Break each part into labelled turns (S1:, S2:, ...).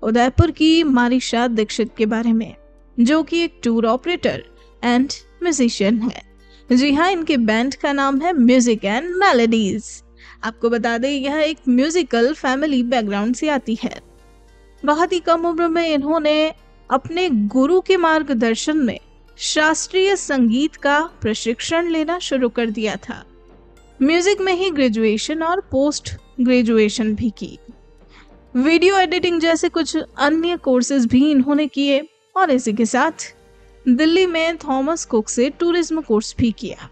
S1: उदयपुर की मारिशा दीक्षित के बारे में, जो कि एक टूर ऑपरेटर एंड म्यूजिशियन है। जी हाँ, इनके बैंड का नाम है म्यूजिक एंड मेलोडीज। आपको बता दें, यह एक म्यूजिकल फैमिली बैकग्राउंड से आती है। बहुत ही कम उम्र में इन्होंने अपने गुरु के मार्गदर्शन में शास्त्रीय संगीत का प्रशिक्षण लेना शुरू कर दिया था। म्यूजिक में ही ग्रेजुएशन और पोस्ट ग्रेजुएशन भी की। वीडियो एडिटिंग जैसे कुछ अन्य कोर्सेज भी इन्होंने किए और इसी के साथ दिल्ली में थॉमस कुक से टूरिज्म कोर्स भी किया।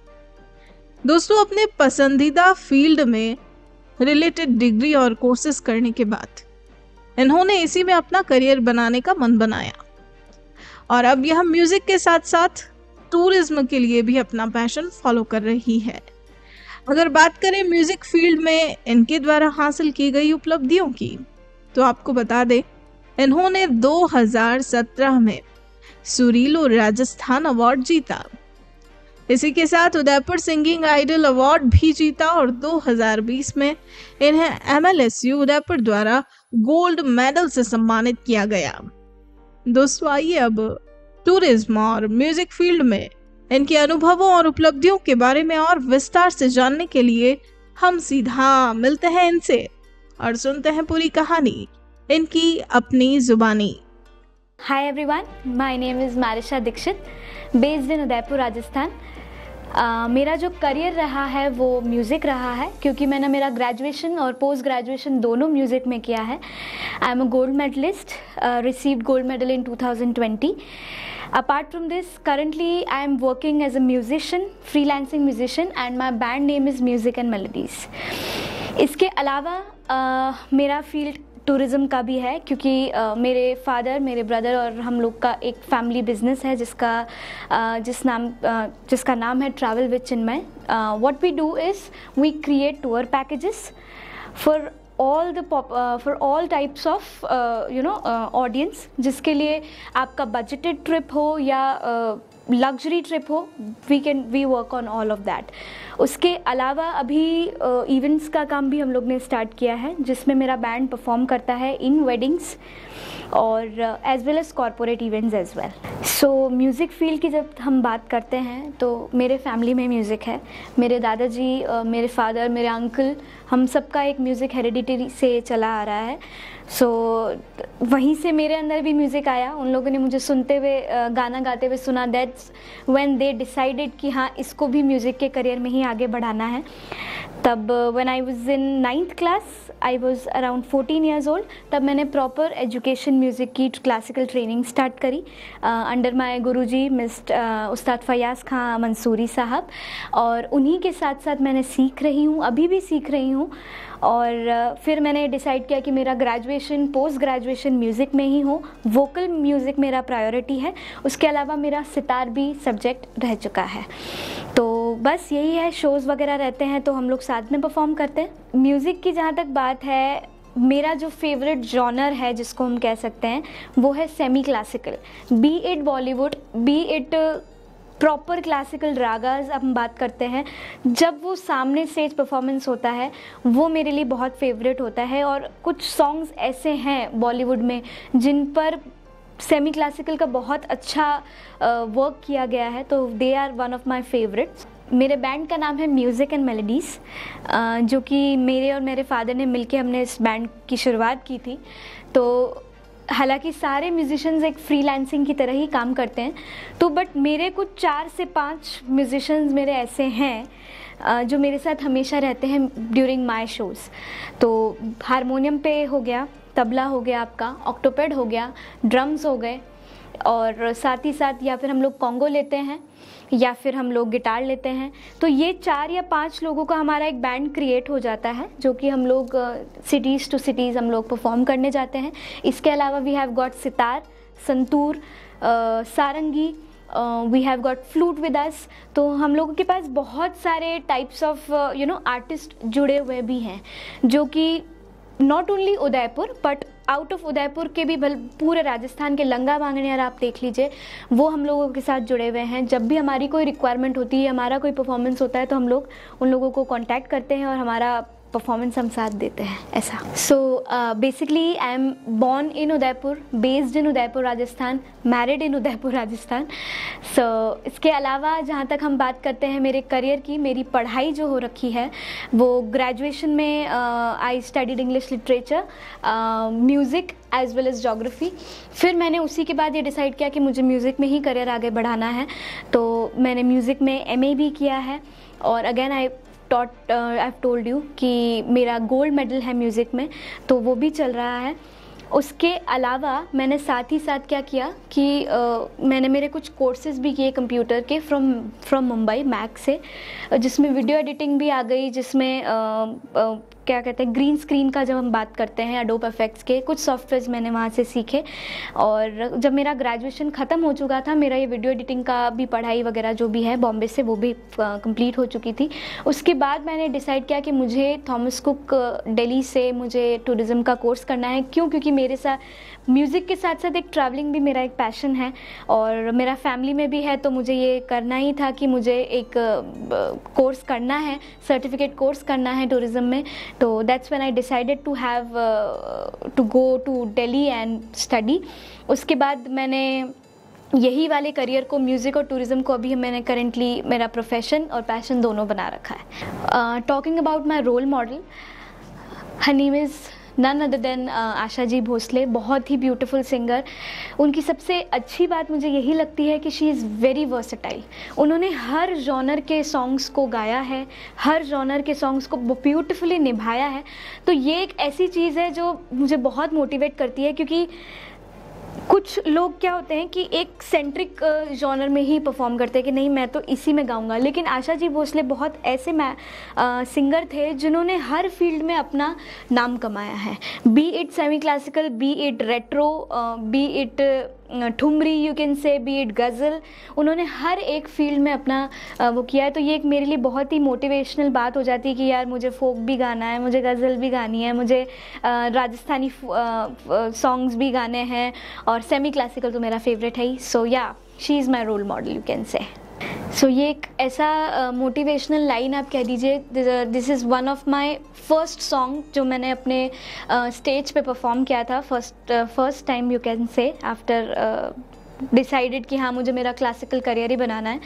S1: दोस्तों, अपने पसंदीदा फील्ड में रिलेटेड डिग्री और कोर्सेज करने के बाद इन्होंने इसी में अपना करियर बनाने का मन बनाया और अब यह म्यूजिक के साथ साथ टूरिज्म के लिए भी अपना पैशन फॉलो कर रही है। अगर बात करें म्यूजिक फील्ड में इनके द्वारा हासिल की गई उपलब्धियों की, तो आपको बता दें, इन्होंने 2017 में सुरीलो राजस्थान अवार्ड जीता। इसी के साथ उदयपुर सिंगिंग आइडल अवार्ड भी जीता और 2020 में इन्हें MLSU उदयपुर द्वारा गोल्ड मेडल से सम्मानित किया गया। दोस्तों, आइए अब टूरिज्म और म्यूजिक फील्ड में इनके अनुभवों और उपलब्धियों के बारे में और विस्तार से जानने के लिए हम सीधा मिलते हैं इनसे और सुनते हैं पूरी कहानी इनकी अपनी जुबानी।
S2: Hi everyone, my name is Marisha Dikshit, based in Udaipur Rajasthan. मेरा जो करियर रहा है वो म्यूज़िक रहा है, क्योंकि मैंने मेरा ग्रेजुएशन और पोस्ट ग्रेजुएशन दोनों म्यूज़िक में किया है। I am a gold medallist, received gold medal in 2020। Apart from this, currently I am working as a musician, freelancing musician, and my band name is Music and Melodies. इसके अलावा मेरा field tourism का भी है, क्योंकि मेरे father, मेरे brother और हम लोग का एक फैमिली बिजनेस है जिसका नाम है travel with Chinmay. What we do is we create tour packages for all types of audience, जिसके लिए आपका बजटेड ट्रिप हो या लग्जरी ट्रिप हो, we work on all of that. उसके अलावा अभी इवेंट्स का काम भी हम लोग ने स्टार्ट किया है, जिसमें मेरा बैंड परफॉर्म करता है इन वेडिंग्स और as well as corporate events as well. So music field की जब हम बात करते हैं तो मेरे फैमिली में म्यूज़िक है। मेरे दादाजी, मेरे फादर, मेरे अंकल, हम सबका एक म्यूज़िक हेरिडिटरी से चला आ रहा है। सो वहीं से मेरे अंदर भी म्यूज़िक आया। उन लोगों ने मुझे सुनते हुए, गाना गाते हुए सुना। दैट्स व्हेन दे डिसाइडेड कि हाँ, इसको भी म्यूज़िक के करियर में ही आगे बढ़ाना है। तब when I was in 9th class, I was around 14 years old, तब मैंने प्रॉपर एजुकेशन म्यूज़िक की क्लासिकल ट्रेनिंग स्टार्ट करी अंडर माय गुरुजी उस्ताद फयाज़ खां मंसूरी साहब। और उन्हीं के साथ साथ मैंने सीख रही हूँ, अभी भी सीख रही हूँ। और फिर मैंने डिसाइड किया कि मेरा ग्रेजुएशन, पोस्ट ग्रेजुएशन म्यूज़िक में ही हो। वोकल म्यूज़िक मेरा प्रायोरिटी है, उसके अलावा मेरा सितार भी सब्जेक्ट रह चुका है। तो बस यही है, शोज़ वगैरह रहते हैं तो हम लोग साथ में परफॉर्म करते हैं। म्यूज़िक की जहाँ तक बात है, मेरा जो फेवरेट जॉनर है जिसको हम कह सकते हैं वो है semi classical. Be it Bollywood, B it proper classical ragas हम बात करते हैं, जब वो सामने स्टेज परफॉर्मेंस होता है वो मेरे लिए बहुत फेवरेट होता है। और कुछ सॉन्ग्स ऐसे हैं बॉलीवुड में जिन पर सेमी क्लासिकल का बहुत अच्छा वर्क किया गया है, तो they are one of my favourites. मेरे बैंड का नाम है म्यूज़िक एंड मेलोडीज़, जो कि मेरे और मेरे फादर ने मिलके हमने इस बैंड की शुरुआत की थी। तो हालांकि सारे म्यूजिशियंस एक फ्रीलांसिंग की तरह ही काम करते हैं, तो बट मेरे कुछ 4 से 5 म्यूजिशियंस मेरे ऐसे हैं जो मेरे साथ हमेशा रहते हैं ड्यूरिंग माय शोज़। तो हारमोनियम पे हो गया, तबला हो गया, आपका ऑक्टोपेड हो गया, ड्रम्स हो गए, और साथ ही साथ या फिर हम लोग कॉन्गो लेते हैं या फिर हम लोग गिटार लेते हैं। तो ये 4 या 5 लोगों का हमारा एक बैंड क्रिएट हो जाता है, जो कि हम लोग सिटीज़ टू सिटीज़ हम लोग परफॉर्म करने जाते हैं। इसके अलावा we have got sitar, santoor, sarangi, we have got flute with us. तो हम लोगों के पास बहुत सारे टाइप्स ऑफ आर्टिस्ट जुड़े हुए भी हैं, जो कि not only Udaipur but out of Udaipur के भी पूरे राजस्थान के लंगा बांगड़ियार आप देख लीजिए, वो हम लोगों के साथ जुड़े हुए हैं। जब भी हमारी कोई रिक्वायरमेंट होती है, हमारा कोई परफॉर्मेंस होता है, तो हम लोग उन लोगों को कांटेक्ट करते हैं और हमारा परफॉर्मेंस हम साथ देते हैं ऐसा। So basically I am born in Udaipur, based in Udaipur Rajasthan, married in Udaipur Rajasthan. So इसके अलावा जहाँ तक हम बात करते हैं मेरे करियर की, मेरी पढ़ाई जो हो रखी है वो ग्रेजुएशन में I studied English literature, music as well as geography. फिर मैंने उसी के बाद ये डिसाइड किया कि मुझे म्यूज़िक में ही करियर आगे बढ़ाना है, तो मैंने म्यूज़िक में MA भी किया है। और again I have told you कि मेरा गोल्ड मेडल है म्यूज़िक में, तो वो भी चल रहा है। उसके अलावा मैंने साथ ही साथ क्या किया कि मैंने मेरे कुछ कोर्सेज़ भी किए कंप्यूटर के फ्रॉम मुंबई मैक से, जिसमें वीडियो एडिटिंग भी आ गई, जिसमें क्या कहते हैं ग्रीन स्क्रीन का जब हम बात करते हैं एडोब इफेक्ट्स के कुछ सॉफ्टवेयर्स मैंने वहाँ से सीखे। और जब मेरा ग्रेजुएशन ख़त्म हो चुका था, मेरा ये वीडियो एडिटिंग का भी पढ़ाई वगैरह जो भी है बॉम्बे से वो भी कंप्लीट हो चुकी थी। उसके बाद मैंने डिसाइड किया कि मुझे थॉमस कुक दिल्ली से मुझे टूरिज़्म का कोर्स करना है। क्यों? क्योंकि मेरे साथ म्यूज़िक के साथ साथ एक ट्रैवलिंग भी मेरा एक पैशन है और मेरा फैमिली में भी है, तो मुझे ये करना ही था कि मुझे एक कोर्स करना है, सर्टिफिकेट कोर्स करना है टूरिज़्म में। तो that's when I decided to have to go to Delhi and study. उसके बाद मैंने यही वाले करियर को, म्यूज़िक और टूरिज़्म को अभी मैंने करेंटली मेरा प्रोफेशन और पैशन दोनों बना रखा है। Talking about my role model, her name is none other than Asha ji Bhosle, बहुत ही ब्यूटीफुल सिंगर। उनकी सबसे अच्छी बात मुझे यही लगती है कि शी इज़ वेरी वर्सेटाइल। उन्होंने हर जॉनर के सॉन्ग्स को गाया है, हर जॉनर के सॉन्ग्स को ब्यूटीफुली निभाया है। तो ये एक ऐसी चीज़ है जो मुझे बहुत मोटिवेट करती है, क्योंकि कुछ लोग क्या होते हैं कि एक सेंट्रिक जॉनर में ही परफॉर्म करते हैं कि नहीं मैं तो इसी में गाऊंगा, लेकिन आशा जी भोसले बहुत ऐसे सिंगर थे जिन्होंने हर फील्ड में अपना नाम कमाया है, be it semi classical, be it retro, be it thumri, you can say, be it ghazal. उन्होंने हर एक फील्ड में अपना वो किया है। तो ये एक मेरे लिए बहुत ही मोटिवेशनल बात हो जाती है कि यार मुझे फोक भी गाना है, मुझे गज़ल भी गानी है, मुझे राजस्थानी सॉन्ग्स भी गाने हैं, और सेमी क्लासिकल तो मेरा फेवरेट है ही। So yeah she is my role model, you can say. So ये एक ऐसा मोटिवेशनल लाइन आप कह दीजिए, this is one of my first song जो मैंने अपने स्टेज पे परफॉर्म किया था फर्स्ट टाइम, यू कैन से, आफ्टर डिसाइडेड कि हाँ मुझे मेरा क्लासिकल करियर ही बनाना है।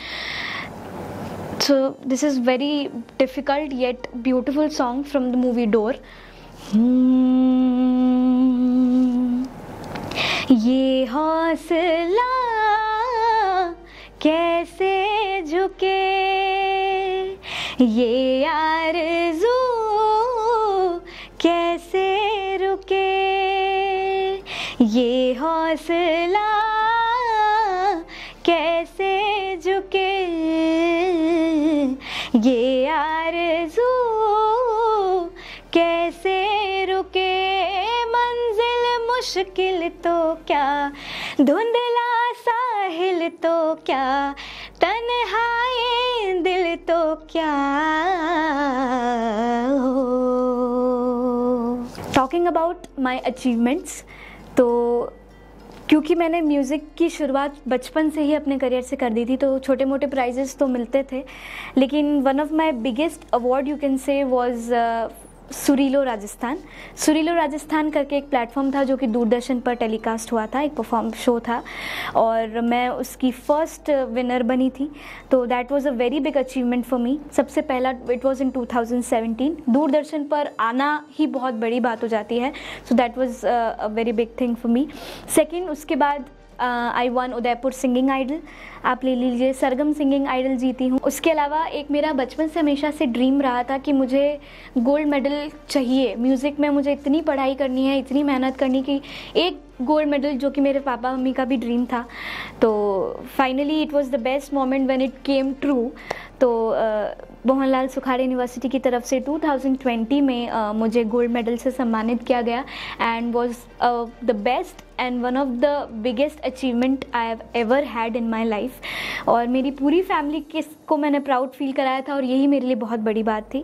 S2: So this is very difficult yet beautiful song from the movie door. ये हौसला कैसे झुके, ये आरज़ू कैसे रुके, ये हौसला कैसे झुके, ये आरज़ू कैसे रुके, मंजिल मुश्किल तो क्या, धुंधला साहिल तो क्या, तन्हाई दिल तो क्या हो। टॉकिंग अबाउट माई अचीवमेंट्स, तो क्योंकि मैंने म्यूज़िक की शुरुआत बचपन से ही अपने करियर से कर दी थी, तो छोटे मोटे प्राइजेस तो मिलते थे, लेकिन one of my biggest award you can say was Surilo Rajasthan. Surilo Rajasthan करके एक प्लेटफॉर्म था जो कि दूरदर्शन पर टेलीकास्ट हुआ था, एक परफॉर्म शो था, और मैं उसकी फर्स्ट विनर बनी थी। तो that was a very big achievement for me. सबसे पहला इट वाज इन 2017। दूरदर्शन पर आना ही बहुत बड़ी बात हो जाती है, so that was a very big thing for me. Second, उसके बाद I won Udaipur singing idol, आप ले लीजिए, सरगम सिंगिंग आइडल जीती हूँ। उसके अलावा एक मेरा बचपन से हमेशा से ड्रीम रहा था कि मुझे गोल्ड मेडल चाहिए म्यूज़िक में, मुझे इतनी पढ़ाई करनी है, इतनी मेहनत करनी कि एक गोल्ड मेडल, जो कि मेरे पापा मम्मी का भी ड्रीम था। तो finally it was the best moment when it came true. तो मोहनलाल सुखाड़े यूनिवर्सिटी की तरफ से 2020 में मुझे गोल्ड मेडल से सम्मानित किया गया, and was the best and one of the biggest achievement I have ever had in my life. और मेरी पूरी फैमिली को मैंने प्राउड फील कराया था, और यही मेरे लिए बहुत बड़ी बात थी।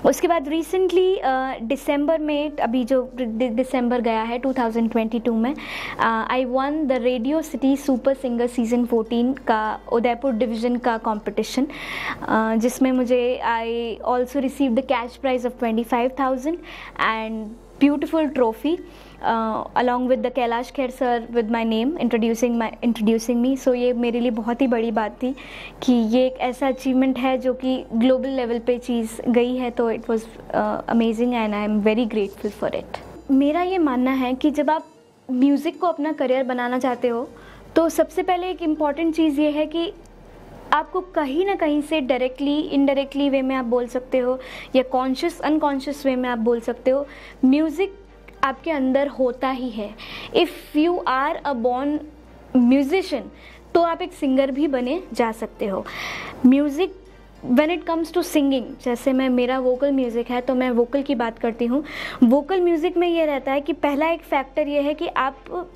S2: उसके बाद रिसेंटली दिसंबर में, अभी जो दिसंबर गया है 2022 में, I won the radio city super singer season 14 का उदयपुर डिवीज़न का कंपटीशन, जिसमें मुझे I also receive the cash prize of 25,000 and beautiful trophy along with the Kailash Kher sir with my name introducing me. So ये मेरे लिए बहुत ही बड़ी बात थी कि ये एक ऐसा अचीवमेंट है जो कि ग्लोबल लेवल पे चीज़ गई है, तो it was amazing and I am very grateful for it. मेरा ये मानना है कि जब आप म्यूज़िक को अपना करियर बनाना चाहते हो तो सबसे पहले एक इम्पॉर्टेंट चीज़ ये है कि आपको कहीं ना कहीं से डायरेक्टली इनडायरेक्टली वे में आप बोल सकते हो या कॉन्शियस अनकॉन्शियस वे में आप बोल सकते हो, म्यूज़िक आपके अंदर होता ही है. If you are a born musician तो आप एक सिंगर भी बने जा सकते हो. Music when it comes to singing, जैसे मेरा वोकल म्यूज़िक है तो मैं वोकल की बात करती हूँ. वोकल म्यूज़िक में ये रहता है कि पहला एक फैक्टर ये है कि आप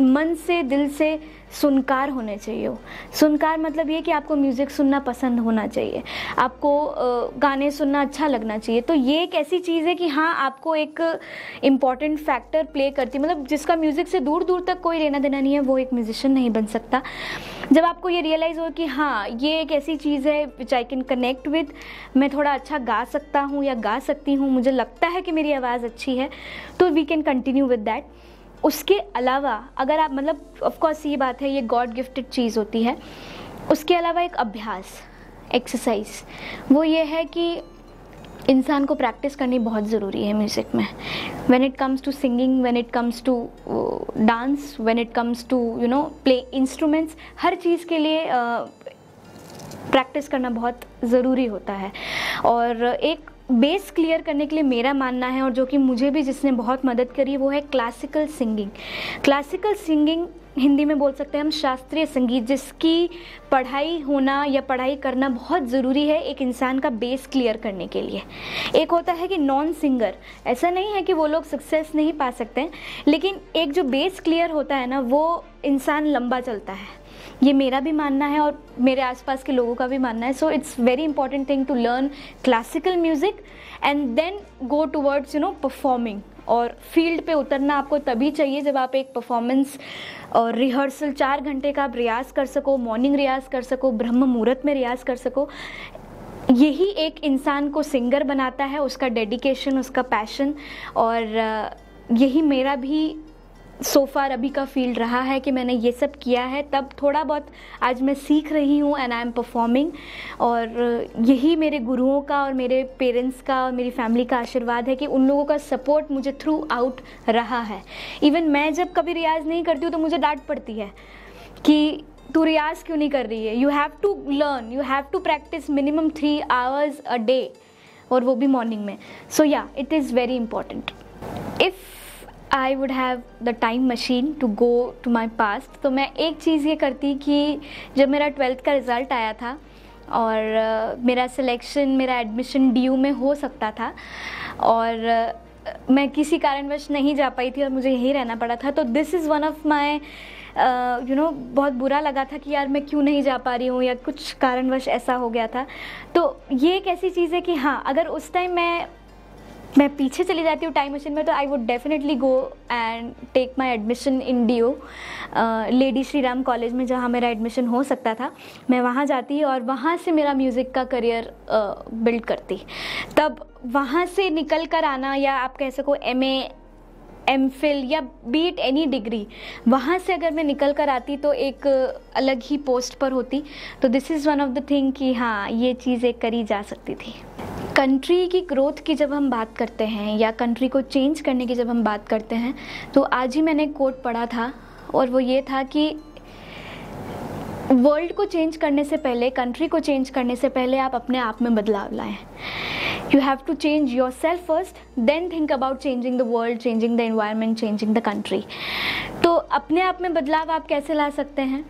S2: मन से दिल से सुनकार होने चाहिए हो. सुनकार मतलब ये कि आपको म्यूज़िक सुनना पसंद होना चाहिए, आपको गाने सुनना अच्छा लगना चाहिए. तो ये एक ऐसी चीज़ है कि हाँ, आपको एक इम्पॉर्टेंट फैक्टर प्ले करती है. मतलब जिसका म्यूज़िक से दूर दूर तक कोई लेना देना नहीं है वो एक म्यूजिशियन नहीं बन सकता. जब आपको ये रियलाइज़ हो कि हाँ, ये एक ऐसी चीज़ है विच आई कैन कनेक्ट विद, मैं थोड़ा अच्छा गा सकता हूँ या गा सकती हूँ, मुझे लगता है कि मेरी आवाज़ अच्छी है, तो we can continue with that. उसके अलावा अगर आप, मतलब ऑफ कोर्स ये बात है, ये गॉड गिफ्टेड चीज़ होती है. उसके अलावा एक अभ्यास, एक्सरसाइज, वो ये है कि इंसान को प्रैक्टिस करनी बहुत ज़रूरी है म्यूज़िक में. When it comes to singing, when it comes to dance, when it comes to play instruments, हर चीज़ के लिए प्रैक्टिस करना बहुत ज़रूरी होता है. और एक बेस क्लियर करने के लिए मेरा मानना है, और जो कि मुझे भी जिसने बहुत मदद करी, वो है classical singing. Classical singing Hindi में बोल सकते हैं हम शास्त्रीय संगीत, जिसकी पढ़ाई होना या पढ़ाई करना बहुत ज़रूरी है एक इंसान का बेस क्लियर करने के लिए. एक होता है कि नॉन सिंगर, ऐसा नहीं है कि वो लोग सक्सेस नहीं पा सकते हैं, लेकिन एक जो बेस क्लियर होता है ना, वो इंसान लंबा चलता है. ये मेरा भी मानना है और मेरे आसपास के लोगों का भी मानना है. So it's very important thing to learn classical music and then go towards performing. और फील्ड पे उतरना आपको तभी चाहिए जब आप एक परफॉर्मेंस और रिहर्सल 4 घंटे का आप रियाज़ कर सको, मॉर्निंग रियाज़ कर सको, ब्रह्म मुहूर्त में रियाज़ कर सको. यही एक इंसान को सिंगर बनाता है, उसका डेडिकेशन, उसका पैशन. और यही मेरा भी सो फार अभी का फील्ड रहा है कि मैंने ये सब किया है, तब थोड़ा बहुत आज मैं सीख रही हूँ एंड आई एम परफॉर्मिंग. और यही मेरे गुरुओं का और मेरे पेरेंट्स का और मेरी फैमिली का आशीर्वाद है कि उन लोगों का सपोर्ट मुझे थ्रू आउट रहा है. इवन मैं जब कभी रियाज़ नहीं करती हूँ तो मुझे डांट पड़ती है कि तू रियाज़ क्यों नहीं कर रही है. You have to learn, you have to practice minimum 3 hours a day, और वो भी मॉर्निंग में. So ya, it is very important. If I would have the time machine to go to my past, तो मैं एक चीज़ ये करती कि जब मेरा 12th का रिज़ल्ट आया था और मेरा सिलेक्शन, मेरा एडमिशन DU में हो सकता था और मैं किसी कारणवश नहीं जा पाई थी और मुझे यहीं रहना पड़ा था, तो दिस इज़ वन ऑफ माई बहुत बुरा लगा था कि यार मैं क्यों नहीं जा पा रही हूँ या कुछ कारणवश ऐसा हो गया था. तो ये एक ऐसी चीज़ है कि हाँ, अगर उस टाइम मैं पीछे चली जाती हूँ टाइम मशीन में, तो I would definitely go and take my admission in DU, lady Shri Ram college में, जहाँ मेरा एडमिशन हो सकता था. मैं वहाँ जाती और वहाँ से मेरा म्यूज़िक का करियर बिल्ड करती. तब वहाँ से निकल कर आना, या आप कह सको MA MPhil या बीट एनी डिग्री, वहाँ से अगर मैं निकल कर आती तो एक अलग ही पोस्ट पर होती. तो this is one of the thing कि हाँ, ये चीज़ें करी जा सकती थी. कंट्री की ग्रोथ की जब हम बात करते हैं या कंट्री को चेंज करने की जब हम बात करते हैं, तो आज ही मैंने एक कोट पढ़ा था और वो ये था कि वर्ल्ड को चेंज करने से पहले, कंट्री को चेंज करने से पहले आप अपने आप में बदलाव लाएं. You have to change yourself first, then think about changing the world, changing the environment, changing the country. तो अपने आप में बदलाव आप कैसे ला सकते हैं?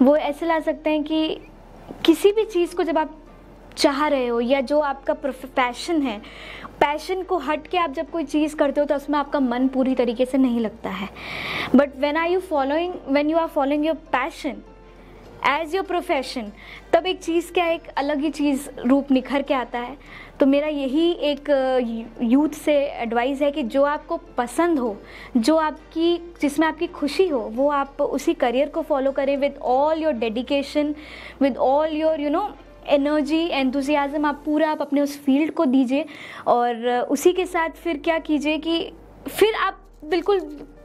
S2: वो ऐसे ला सकते हैं कि किसी भी चीज़ को जब आप चाह रहे हो या जो आपका पैशन है, पैशन को हट के आप जब कोई चीज़ करते हो तो उसमें आपका मन पूरी तरीके से नहीं लगता है. But when you are following your passion, as your profession, तब एक चीज़ क्या एक अलग ही चीज़ रूप निखर के आता है। तो मेरा यही एक यूथ से एडवाइस है कि जो आपको पसंद हो, जो आपकी जिसमें आपकी खुशी हो, वो आप उसी करियर को फॉलो करें with all your dedication, with all your energy, enthusiasm. आप अपने उस फील्ड को दीजिए और उसी के साथ फिर क्या कीजिए कि फिर आप बिल्कुल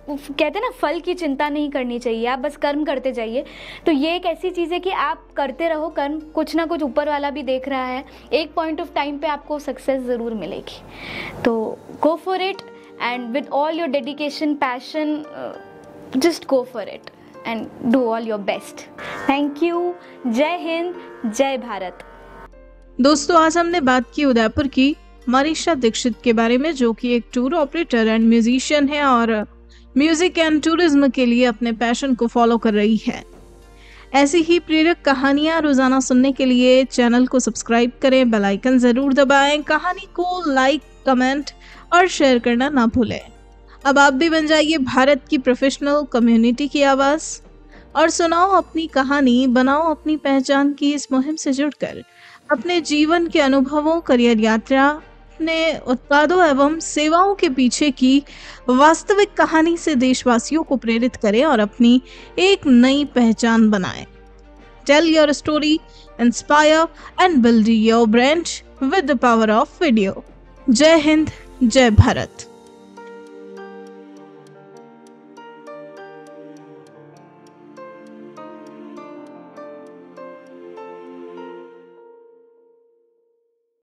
S2: कहते हैं ना, फल की चिंता नहीं करनी चाहिए, आप बस कर्म करते जाइए। तो ये एक ऐसी चीज़ है कि आप करते रहो कर्म, कुछ ना कुछ ऊपर वाला भी देख रहा है, एक पॉइंट ऑफ टाइम पे आपको सक्सेस ज़रूर मिलेगी। तो go for it and with all your dedication, passion, just go for it and do all your best. Thank you. जय हिंद, जय भारत।
S1: दोस्तों, आज हमने बात की उदयपुर की मनीषा दीक्षित के बारे में, जो कि एक टूर ऑपरेटर एंड म्यूजिशियन है और म्यूजिक एंड टूरिज्म के लिए अपने पैशन को फॉलो कर रही है। ऐसी ही प्रेरक कहानियां रोजाना सुनने के लिए चैनल को सब्सक्राइब करें, बेल आइकन जरूर दबाएं, कहानी को लाइक, कमेंट और शेयर करना ना भूलें। अब आप भी बन जाइए भारत की प्रोफेशनल कम्युनिटी की आवाज और सुनाओ अपनी कहानी, बनाओ अपनी पहचान की इस मुहिम से जुड़कर अपने जीवन के अनुभवों, करियर यात्रा, अपने उत्पादों एवं सेवाओं के पीछे की वास्तविक कहानी से देशवासियों को प्रेरित करें और अपनी एक नई पहचान बनाएं। Tell your story, inspire and build your brand with the power of video. Jai Hind, जय भारत।